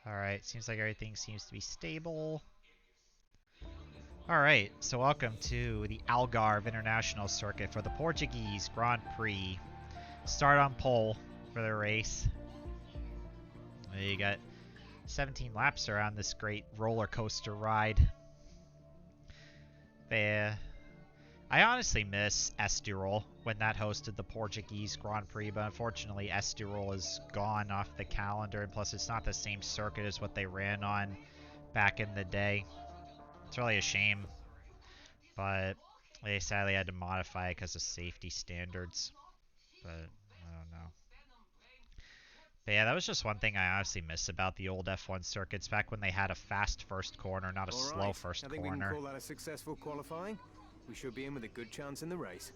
Alright, seems like everything seems to be stable. Alright, so welcome to the Algarve International Circuit for the Portuguese Grand Prix. Start on pole for the race. You got 17 laps around this great roller coaster ride. I honestly miss Estoril when that hosted the Portuguese Grand Prix, but unfortunately Estoril is gone off the calendar, and plus it's not the same circuit as what they ran on back in the day. It's really a shame, but they sadly had to modify it because of safety standards. But I don't know. But yeah, that was just one thing I honestly miss about the old F1 circuits back when they had a fast first corner, not a slow first corner. I think we can call that a successful qualifying. We should be in with a good chance in the race.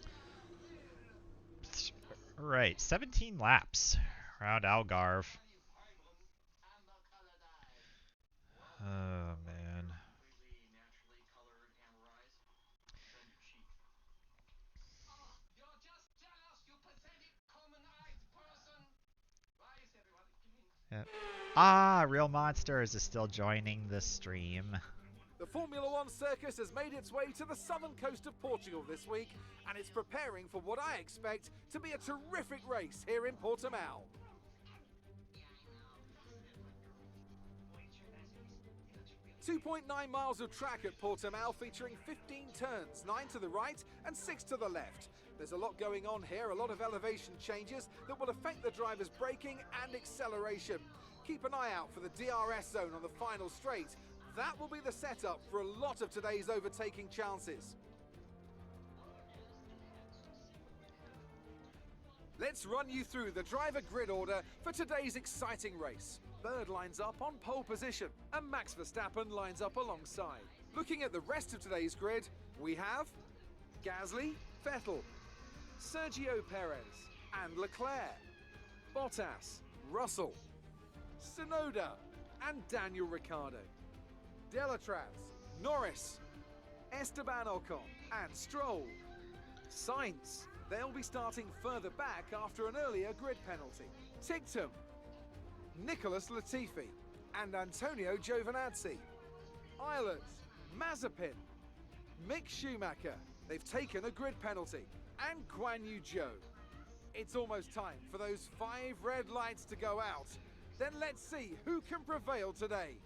Right, 17 laps around Algarve. Oh man. Yep. Ah, Real Monsters is still joining the stream. The Formula One circus has made its way to the southern coast of Portugal this week, and it's preparing for what I expect to be a terrific race here in Portimao. .9 miles of track at Portimao, featuring 15 turns, 9 to the right and 6 to the left. There's a lot going on here, a lot of elevation changes that will affect the driver's braking and acceleration. Keep an eye out for the DRS zone on the final straight. That will be the setup for a lot of today's overtaking chances. Let's run you through the driver grid order for today's exciting race. Bird lines up on pole position, and Max Verstappen lines up alongside. Looking at the rest of today's grid, we have Gasly, Vettel, Sergio Perez, and Leclerc, Bottas, Russell, Tsunoda, and Daniel Ricciardo, Delatraz, Norris, Esteban Ocon, and Stroll. Sainz, they'll be starting further back after an earlier grid penalty. Tictum, Nicholas Latifi, and Antonio Giovinazzi. Islet, Mazepin, Mick Schumacher, they've taken a grid penalty, and Guan Yu Zhou. It's almost time for those 5 red lights to go out. Then let's see who can prevail today.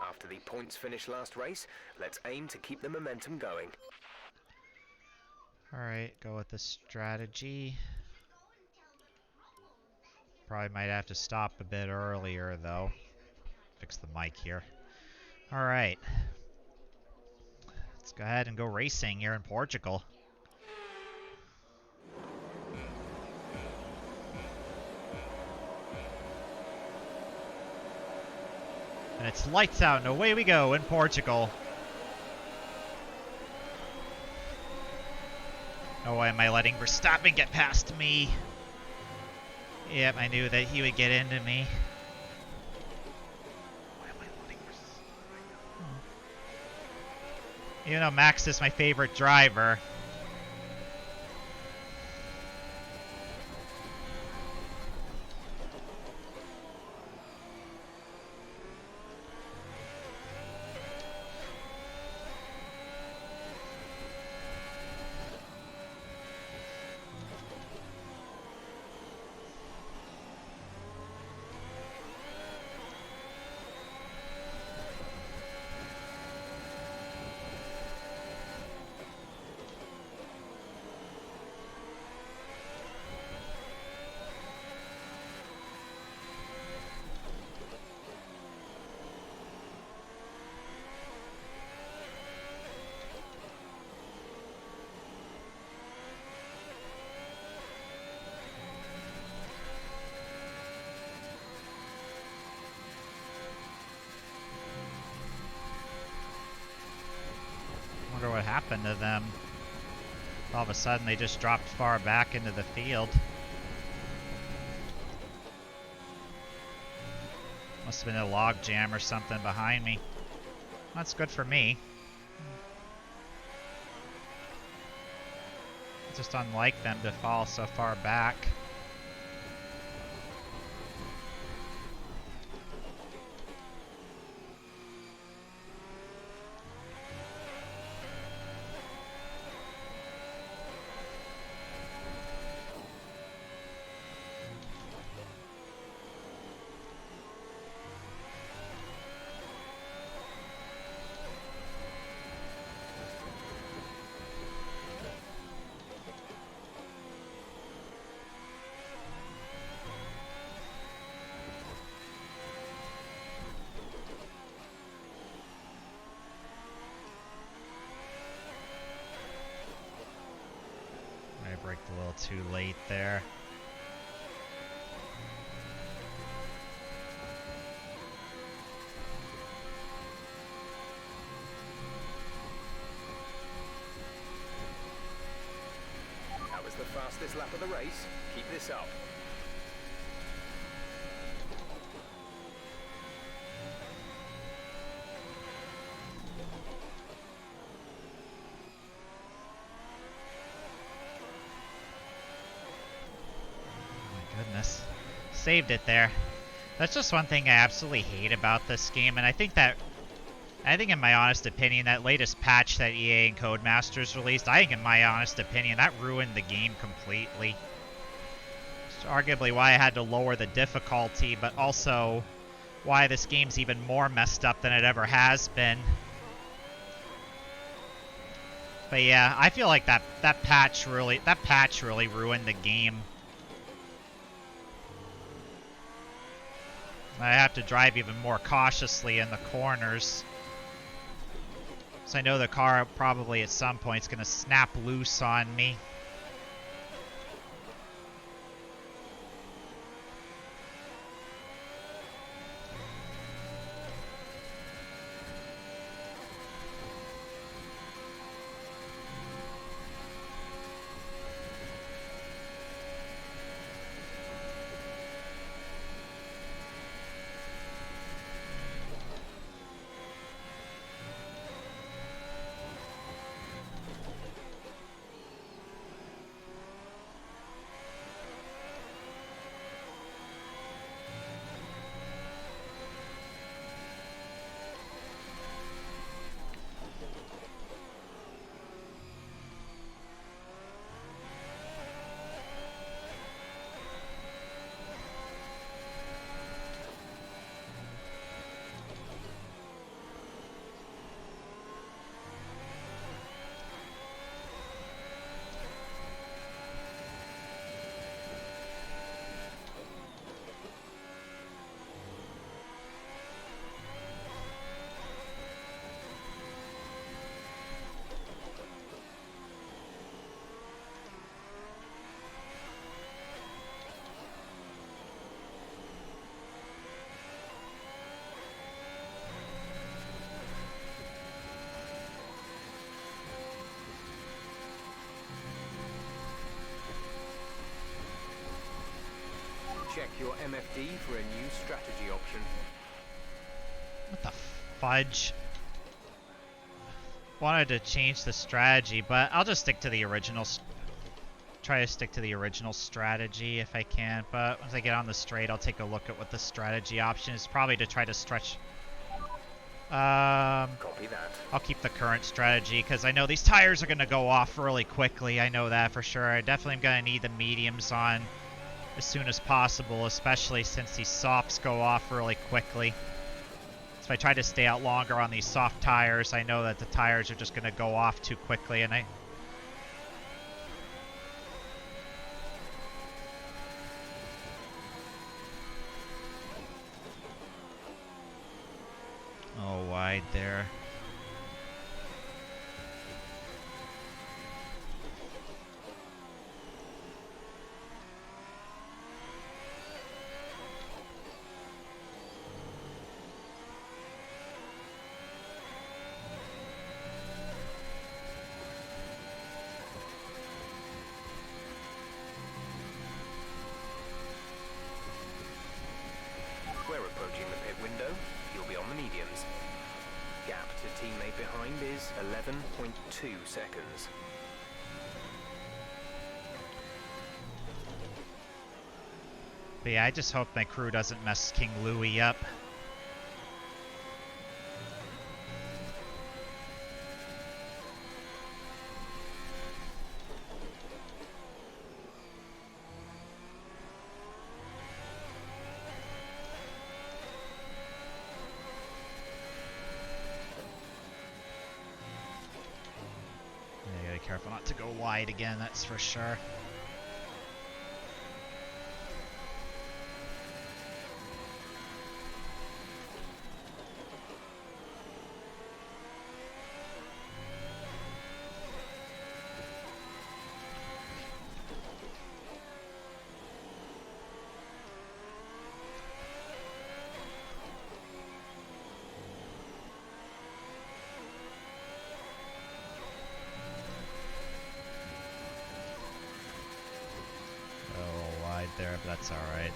After the points finish last race, let's aim to keep the momentum going. Alright, go with the strategy. Probably might have to stop a bit earlier though. Fix the mic here. Alright. Let's go ahead and go racing here in Portugal. And it's lights out and away we go in Portugal. Oh, why am I letting Verstappen get past me? Yep, I knew that he would get into me. Why am I letting Verstappen? Even though Max is my favorite driver. What happened to them. All of a sudden they just dropped far back into the field. Must have been a log jam or something behind me. That's good for me. It's just unlike them to fall so far back. there. That was the fastest lap of the race. Keep this up. Goodness. Saved it there. That's just one thing I absolutely hate about this game, and I think in my honest opinion, that latest patch that EA and CodeMasters released, I think in my honest opinion, that ruined the game completely. It's arguably why I had to lower the difficulty, but also why this game's even more messed up than it ever has been. But yeah, I feel like that patch really ruined the game. I have to drive even more cautiously in the corners. So I know the car probably at some point is going to snap loose on me. Check your MFD for a new strategy option. What the fudge? Wanted to change the strategy, but I'll just stick to the original. Try to stick to the original strategy if I can. But once I get on the straight, I'll take a look at what the strategy option is. Probably to try to stretch. Copy that. I'll keep the current strategy because I know these tires are going to go off really quickly. I know that for sure. I definitely am going to need the mediums on as soon as possible, especially since these softs go off really quickly. So if I try to stay out longer on these soft tires, I know that the tires are just going to go off too quickly, and oh, wide there. We're approaching the pit window. You'll be on the mediums. Gap to teammate behind is 11.2 seconds. But yeah, I just hope my crew doesn't mess King Louie up. Careful not to go wide again, that's for sure. there, but that's alright.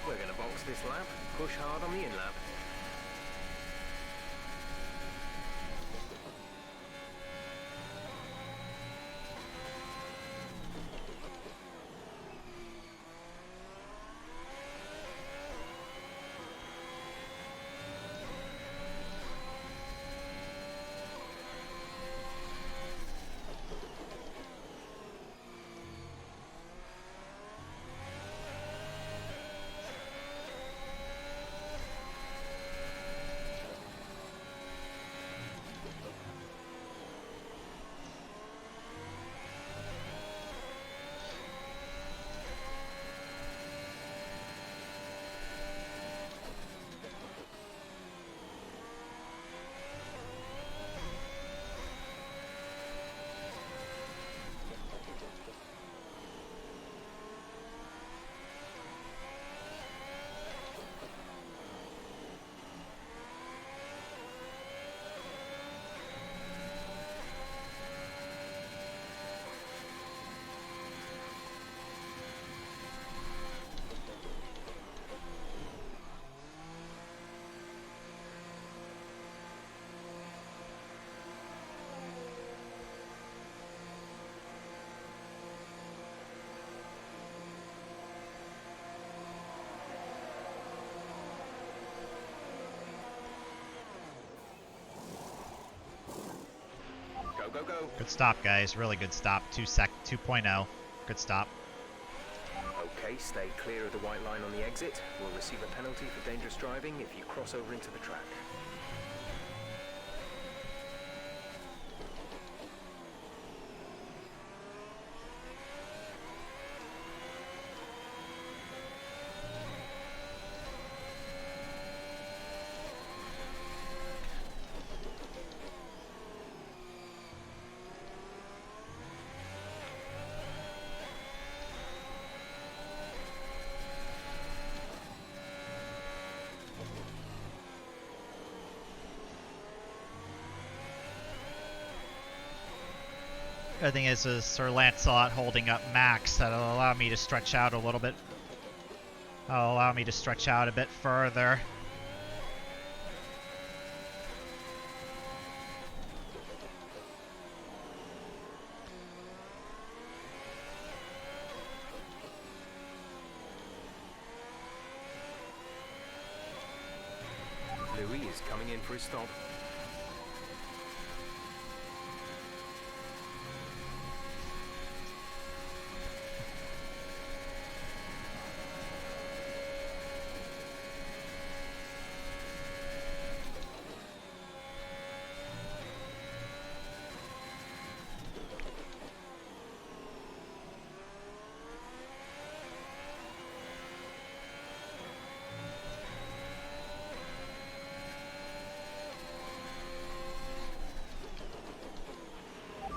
We're going to box this lap, push hard on the in-lap. Go, go, go. Good stop, guys. Really good stop. 2.0. Good stop. Okay, stay clear of the white line on the exit. We'll receive a penalty for dangerous driving if you cross over into the track. The thing is Sir Lancelot holding up Max. That'll allow me to stretch out a little bit. That'll allow me to stretch out a bit further. Louis is coming in for his stop.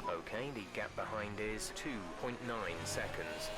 Okay, the gap behind is 2.9 seconds.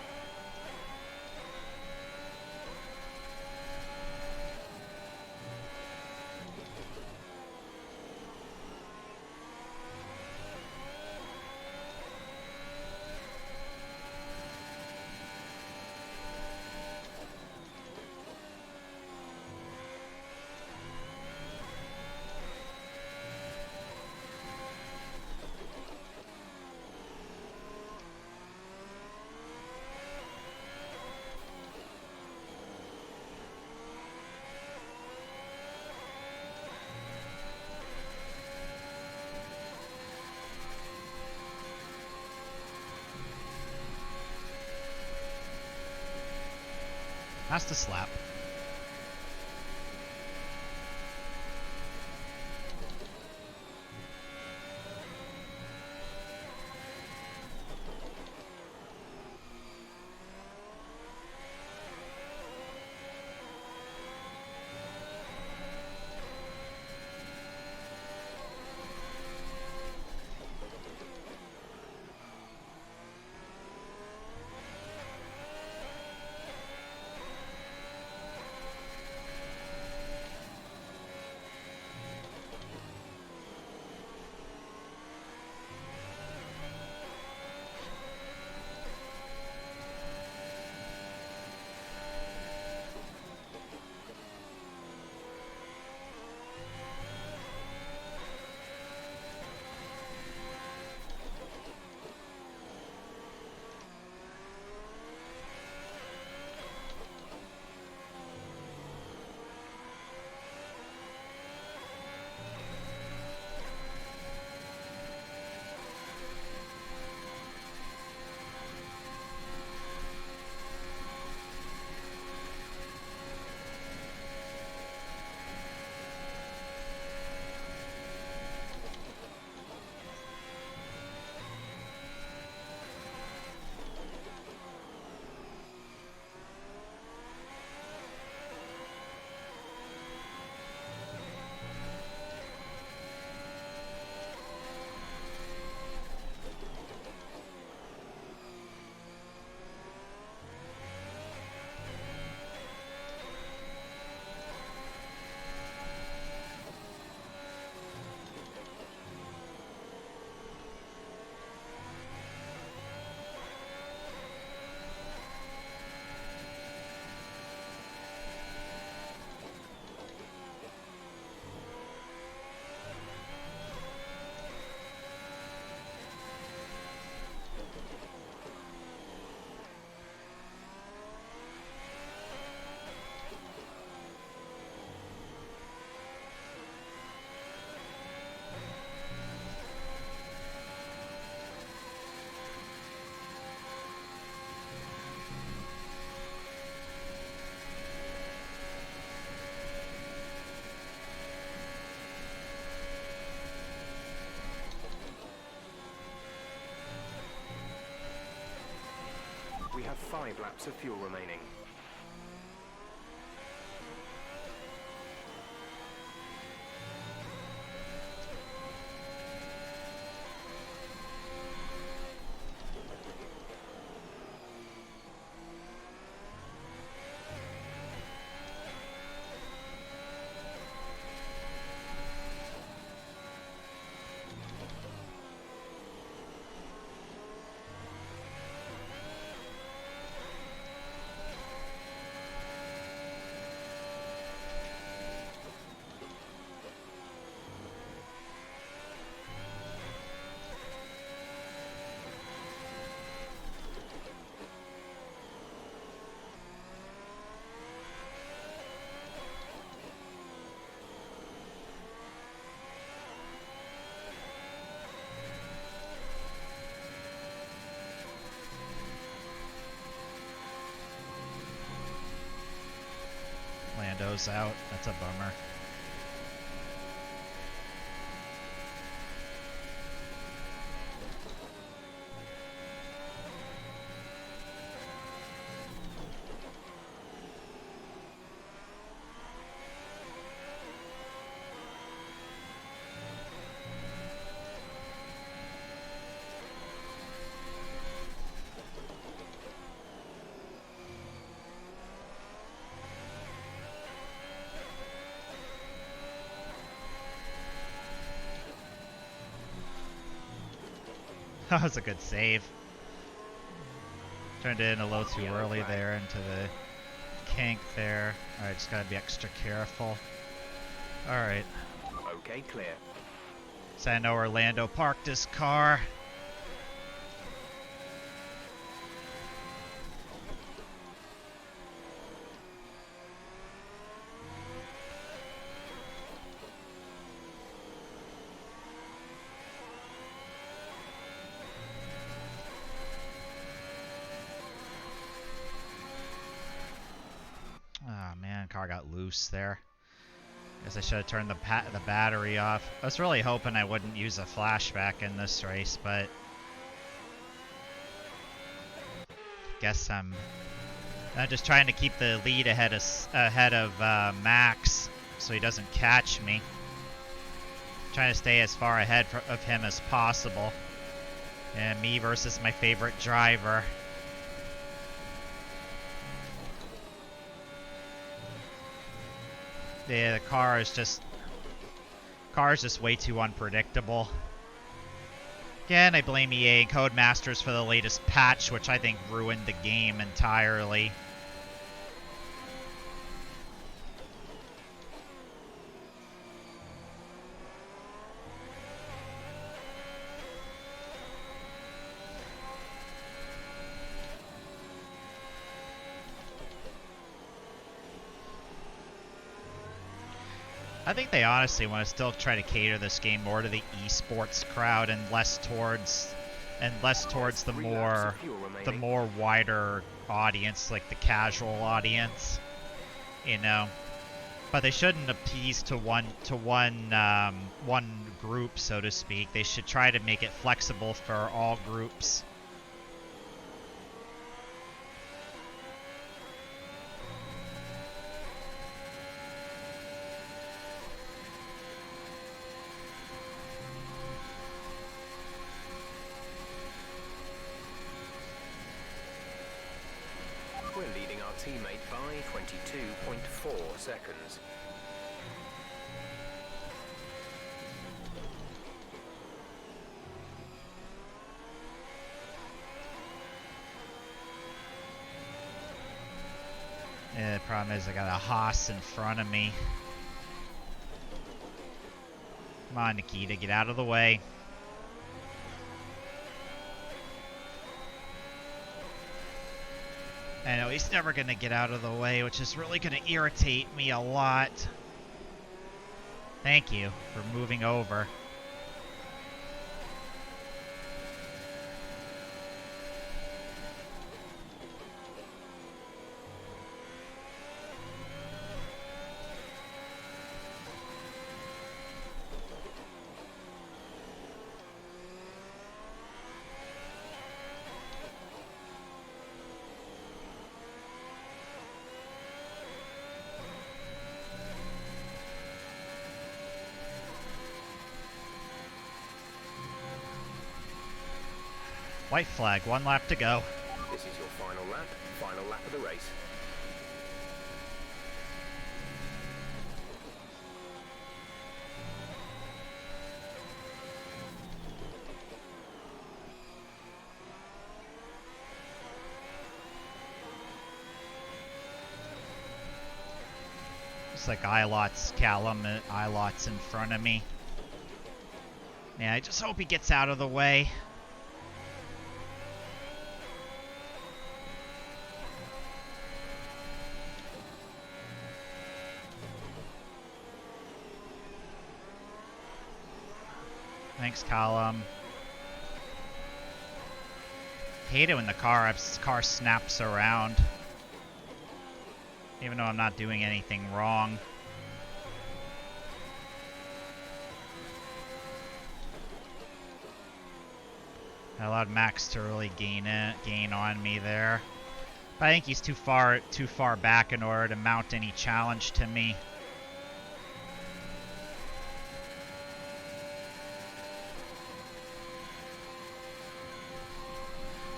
Has to slap. We have 5 laps of fuel remaining. Lando's out. That's a bummer. That was a good save. Turned it in a little too early there into the kink there. Alright, just gotta be extra careful. Alright. Okay, clear. So I know Orlando parked his car. got loose there. Guess I should have turned the battery off. I was really hoping I wouldn't use a flashback in this race, but guess I'm just trying to keep the lead ahead of Max so he doesn't catch me. Trying to stay as far ahead of him as possible. And me versus my favorite driver. Yeah, the car is just way too unpredictable. Again, I blame EA and CodeMasters for the latest patch, which I think ruined the game entirely. I think they honestly want to still try to cater this game more to the esports crowd and less towards the more wider audience, like the casual audience, you know. But they shouldn't appease to one group, so to speak. They should try to make it flexible for all groups. We're leading our teammate by 22.4 seconds. Yeah, the problem is I got a Haas in front of me. Come on, Nikita, get out of the way. I know he's never going to get out of the way, which is really going to irritate me a lot. Thank you for moving over. White flag, 1 lap to go. This is your final lap of the race. It's like Callum Ilot's in front of me. Yeah, I just hope he gets out of the way. Thanks, Callum. Hate it when the car snaps around. Even though I'm not doing anything wrong. I allowed Max to really gain on me there. But I think he's too far back in order to mount any challenge to me.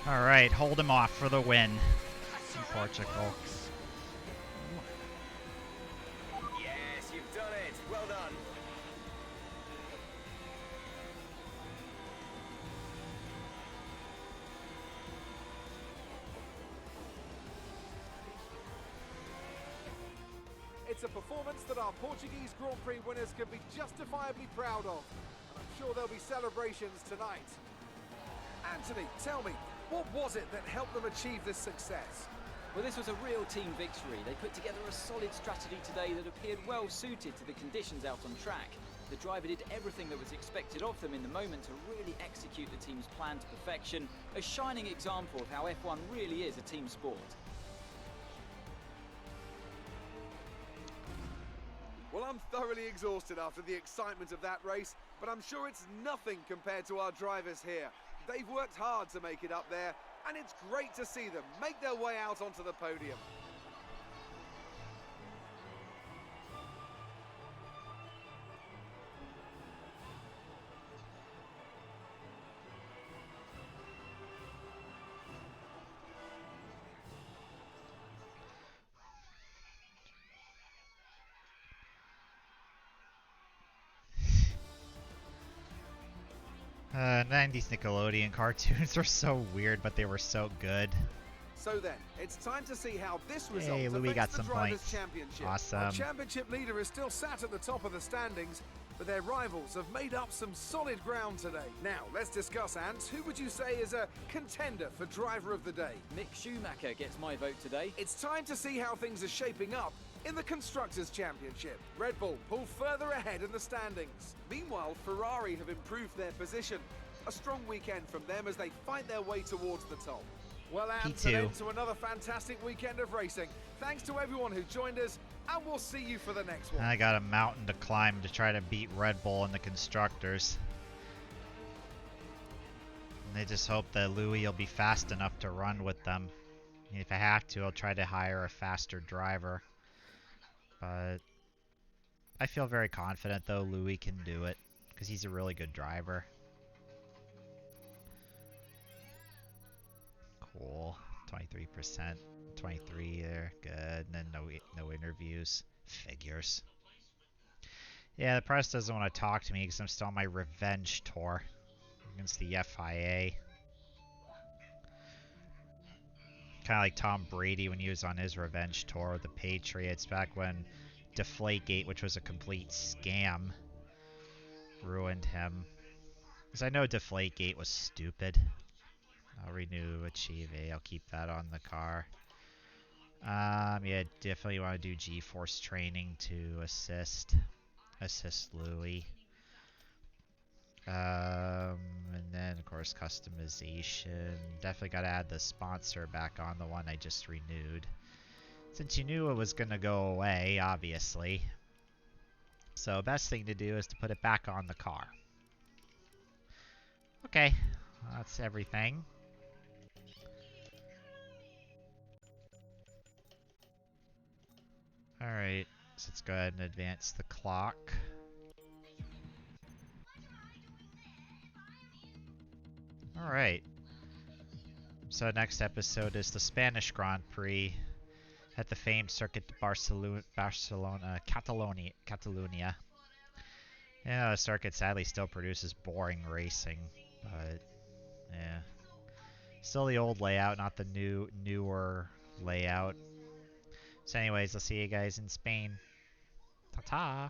Alright, hold him off for the win in Portugal. Yes, you've done it. Well done. It's a performance that our Portuguese Grand Prix winners can be justifiably proud of. And I'm sure there'll be celebrations tonight. Anthony, tell me, what was it that helped them achieve this success? Well, this was a real team victory. They put together a solid strategy today that appeared well suited to the conditions out on track. The driver did everything that was expected of them in the moment to really execute the team's plan to perfection, a shining example of how F1 really is a team sport. Well, I'm thoroughly exhausted after the excitement of that race, but I'm sure it's nothing compared to our drivers here. They've worked hard to make it up there, and it's great to see them make their way out onto the podium. '90s Nickelodeon cartoons were so weird, but they were so good. So then, it's time to see how this result Hey, Louis affects got the some Drivers' points. Championship. Awesome. Our championship leader is still sat at the top of the standings, but their rivals have made up some solid ground today. Now, let's discuss, Ants. Who would you say is a contender for Driver of the Day? Mick Schumacher gets my vote today. It's time to see how things are shaping up in the Constructors' Championship. Red Bull pull further ahead in the standings. Meanwhile, Ferrari have improved their position. A strong weekend from them as they fight their way towards the top. Well, Ants, an end to another fantastic weekend of racing. Thanks to everyone who joined us, and we'll see you for the next one. I got a mountain to climb to try to beat Red Bull in the Constructors. And I just hope that Louis will be fast enough to run with them. And if I have to, I'll try to hire a faster driver. But I feel very confident, though, Louis can do it, because he's a really good driver. Cool. 23%. 23 there. Good. And then no interviews. Figures. Yeah, the press doesn't want to talk to me because I'm still on my revenge tour against the FIA. Kind of like Tom Brady when he was on his revenge tour with the Patriots back when Deflategate, which was a complete scam, ruined him. Because I know Deflategate was stupid. I'll renew Achieve A. I'll keep that on the car. Yeah, definitely want to do G-Force training to assist Louis. And then, of course, customization. Definitely got to add the sponsor back on the one I just renewed. Since you knew it was going to go away, obviously. So, best thing to do is to put it back on the car. Okay, that's everything. Alright, so let's go ahead and advance the clock. Alright. So next episode is the Spanish Grand Prix at the famed Circuit de Catalunya. Yeah, the circuit sadly still produces boring racing, but yeah. Still the old layout, not the newer layout. So anyways, I'll see you guys in Spain. Ta-ta!